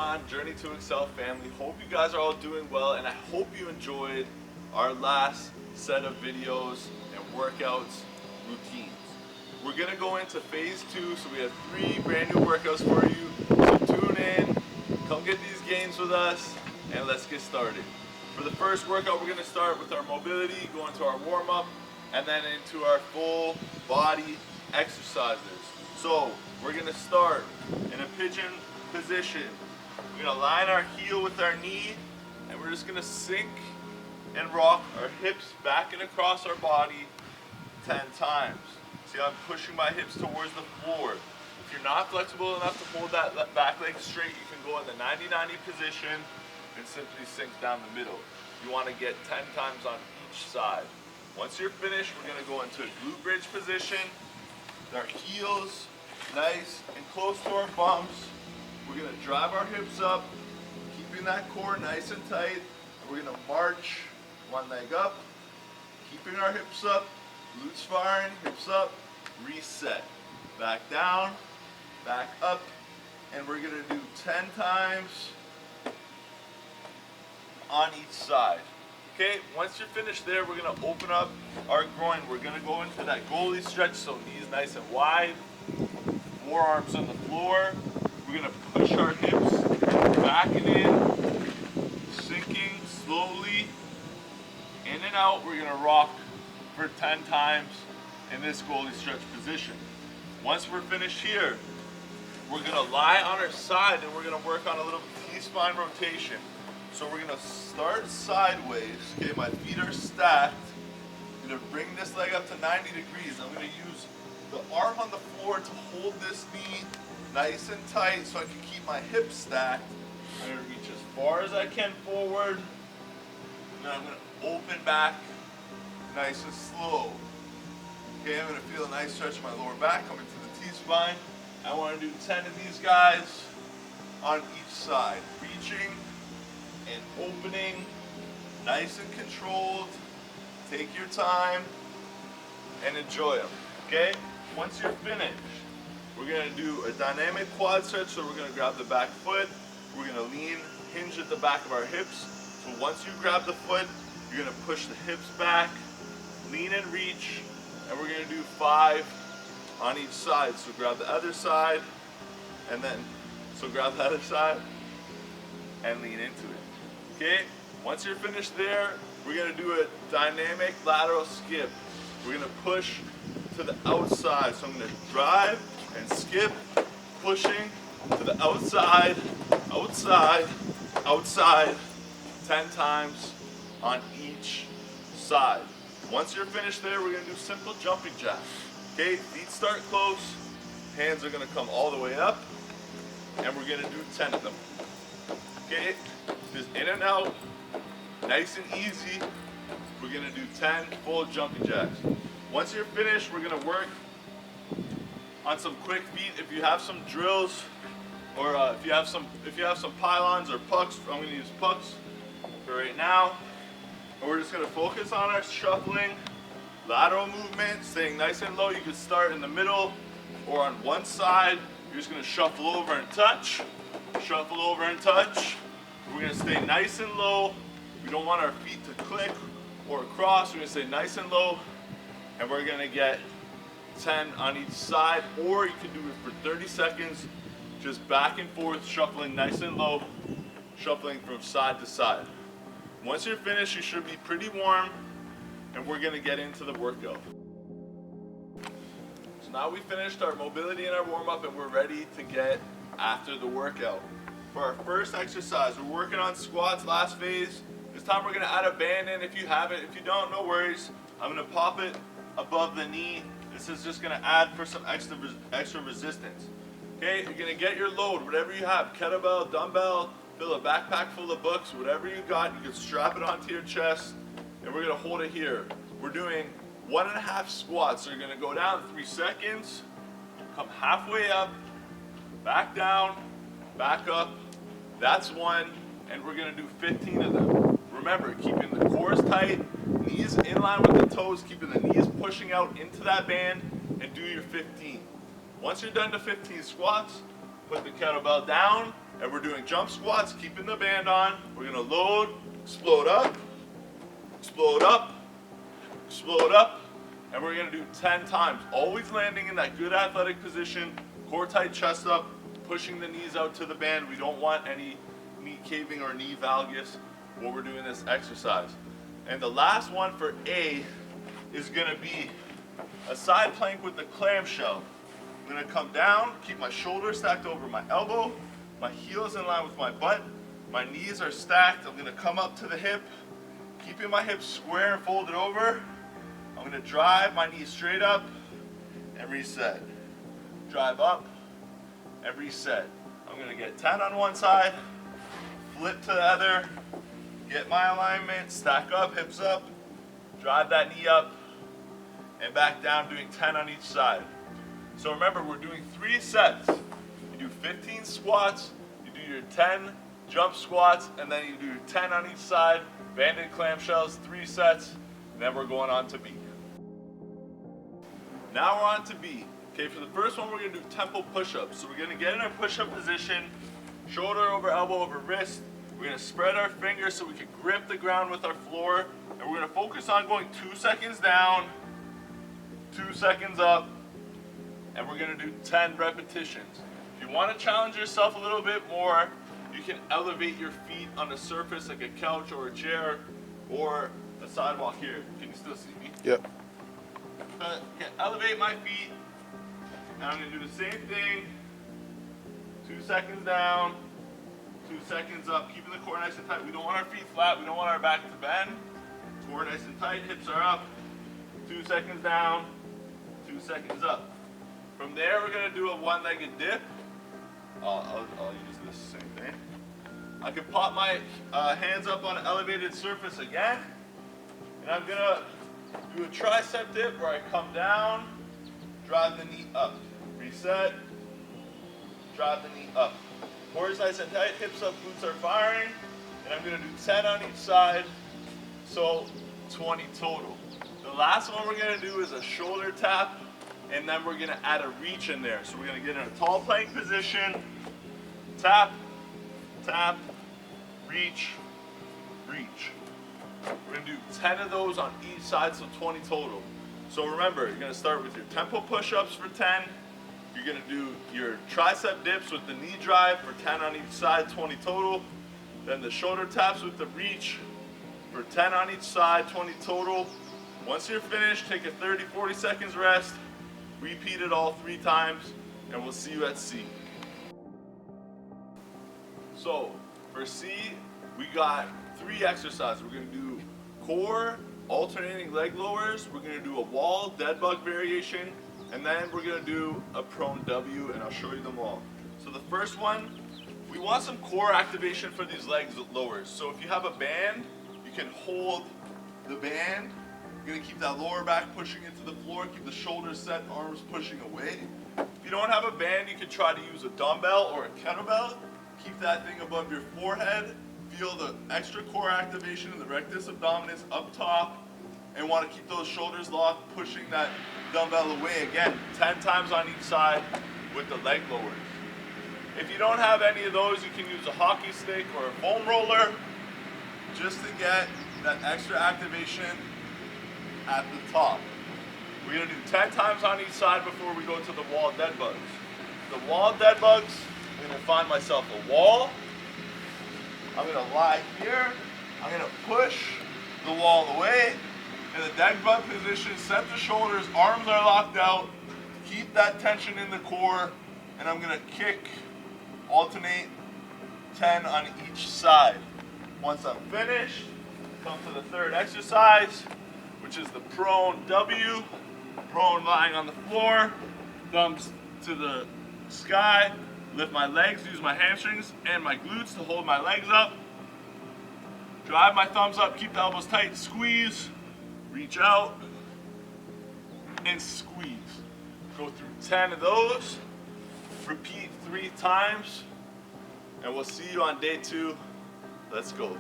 time, Journey to Excel family. Hope you guys are all doing well, and I hope you enjoyed our last set of videos and workouts routines. We're gonna go into phase 2, so we have 3 brand new workouts for you. So tune in, come get these gains with us, and let's get started. For the first workout, we're gonna start with our mobility, go into our warm-up, and then into our full body exercises. So we're gonna start in a pigeon position. We're gonna line our heel with our knee, and we're just gonna sink and rock our hips back and across our body 10 times. See how I'm pushing my hips towards the floor. If you're not flexible enough to hold that back leg straight, you can go in the 90-90 position and simply sink down the middle. You wanna get 10 times on each side. Once you're finished, we're gonna go into a glute bridge position. Our heels nice and close to our bumps. We're gonna drive our hips up, keeping that core nice and tight. And we're gonna march one leg up, keeping our hips up, glutes firing, hips up, reset. Back down, back up, and we're gonna do 10 times on each side. Okay, once you're finished there, we're gonna open up our groin. We're gonna go into that goalie stretch, so knees nice and wide, forearms on the floor. We're gonna push our hips back and in, sinking slowly, in and out. We're gonna rock for 10 times in this goalie stretch position. Once we're finished here, we're gonna lie on our side and we're gonna work on a little T-spine rotation. So we're gonna start sideways. Okay, my feet are stacked. I'm gonna bring this leg up to 90 degrees. I'm gonna use the arm on the floor to hold this knee nice and tight so I can keep my hips stacked. I'm gonna reach as far as I can forward. And then I'm gonna open back nice and slow. Okay, I'm gonna feel a nice stretch in my lower back coming to the T-spine. I wanna do 10 of these guys on each side. Reaching and opening, nice and controlled. Take your time and enjoy them, okay? Once you're finished, we're gonna do a dynamic quad stretch. So we're gonna grab the back foot, we're gonna lean, hinge at the back of our hips. So once you grab the foot, you're gonna push the hips back, lean and reach, and we're gonna do 5 on each side. So grab the other side, and then, so grab the other side, and lean into it. Okay, once you're finished there, we're gonna do a dynamic lateral skip. We're gonna push to the outside. So I'm gonna drive and skip, pushing to the outside, outside, outside, 10 times on each side. Once you're finished there, we're gonna do simple jumping jacks. Okay, feet start close, hands are gonna come all the way up, and we're gonna do 10 of them. Okay, just in and out, nice and easy. We're gonna do 10 full jumping jacks. Once you're finished, we're gonna work on some quick feet. If you have some drills, or if you have some pylons or pucks, I'm gonna use pucks for right now. And we're just gonna focus on our shuffling, lateral movement, staying nice and low. You can start in the middle or on one side. You're just gonna shuffle over and touch. Shuffle over and touch. We're gonna stay nice and low. We don't want our feet to click or cross. We're gonna stay nice and low, and we're gonna get 10 on each side, or you can do it for 30 seconds, just back and forth, shuffling nice and low, shuffling from side to side. Once you're finished, you should be pretty warm, and we're gonna get into the workout. So now we finished our mobility and our warm-up, and we're ready to get after the workout. For our first exercise, we're working on squats, last phase. This time we're gonna add a band in if you have it. If you don't, no worries. I'm gonna pop it above the knee. This is just gonna add for some extra resistance. Okay, you're gonna get your load, whatever you have, kettlebell, dumbbell, fill a backpack full of books, whatever you got, you can strap it onto your chest, and we're gonna hold it here. We're doing 1.5 squats. So you're gonna go down 3 seconds, come halfway up, back down, back up. That's 1, and we're gonna do 15 of them. Remember, keeping the cores tight, knees in line with the toes, keeping the knees pushing out into that band, and do your 15. Once you're done to 15 squats, put the kettlebell down, and we're doing jump squats, keeping the band on. We're gonna load, explode up, explode up, explode up, and we're gonna do 10 times. Always landing in that good athletic position, core tight, chest up, pushing the knees out to the band. We don't want any knee caving or knee valgus when we're doing this exercise. And the last one for A is gonna be a side plank with the clamshell. I'm gonna come down, keep my shoulders stacked over my elbow, my heels in line with my butt, my knees are stacked. I'm gonna come up to the hip, keeping my hips square and folded over. I'm gonna drive my knees straight up and reset. Drive up and reset. I'm gonna get 10 on one side, flip to the other, get my alignment, stack up, hips up, drive that knee up, and back down, doing 10 on each side. So remember, we're doing 3 sets. You do 15 squats, you do your 10 jump squats, and then you do 10 on each side, banded clamshells, 3 sets, and then we're going on to B. Now we're on to B. Okay, for the first one, we're gonna do tempo push-ups. So we're gonna get in our push-up position, shoulder over elbow over wrist. We're gonna spread our fingers so we can grip the ground with our floor, and we're gonna focus on going 2 seconds down, 2 seconds up, and we're gonna do 10 repetitions. If you wanna challenge yourself a little bit more, you can elevate your feet on the surface like a couch or a chair or a sidewalk here. Can you still see me? Yep. Elevate my feet. Now I'm gonna do the same thing. 2 seconds down, 2 seconds up, keeping the core nice and tight. We don't want our feet flat, we don't want our back to bend. Core nice and tight, hips are up. 2 seconds down, 2 seconds up. From there, we're gonna do a one-legged dip. I'll use this same thing. I can pop my hands up on an elevated surface again, and I'm gonna do a tricep dip where I come down, drive the knee up, reset, drive the knee up. Core is nice and tight, hips up, glutes are firing, and I'm gonna do 10 on each side, so 20 total. The last one we're gonna do is a shoulder tap, and then we're gonna add a reach in there. So we're gonna get in a tall plank position, tap, tap, reach, reach. We're gonna do 10 of those on each side, so 20 total. So remember, you're gonna start with your tempo push-ups for 10. You're gonna do your tricep dips with the knee drive for 10 on each side, 20 total. Then the shoulder taps with the reach for 10 on each side, 20 total. Once you're finished, take a 30, 40 seconds rest. Repeat it all 3 times, and we'll see you at C. So, for C, we got 3 exercises. We're gonna do core, alternating leg lowers. We're gonna do a wall, dead bug variation, and then we're gonna do a prone W, and I'll show you them all. So the first one, we want some core activation for these leg lowers. So if you have a band, you can hold the band. You're gonna keep that lower back pushing into the floor, keep the shoulders set, arms pushing away. If you don't have a band, you can try to use a dumbbell or a kettlebell. Keep that thing above your forehead. Feel the extra core activation in the rectus abdominis up top, and want to keep those shoulders locked, pushing that dumbbell away. Again, 10 times on each side with the leg lowers. If you don't have any of those, you can use a hockey stick or a foam roller just to get that extra activation at the top. We're gonna do 10 times on each side before we go to the wall dead bugs. The wall dead bugs, I'm gonna find myself a wall. I'm gonna lie here. I'm gonna push the wall away. In the dead bug position, set the shoulders, arms are locked out. Keep that tension in the core, and I'm gonna kick, alternate 10 on each side. Once I'm finished, come to the third exercise, which is the prone W. Prone lying on the floor, thumbs to the sky, lift my legs, use my hamstrings and my glutes to hold my legs up. Drive my thumbs up, keep the elbows tight, squeeze, reach out, and squeeze. Go through 10 of those, repeat 3 times, and we'll see you on day 2. Let's go.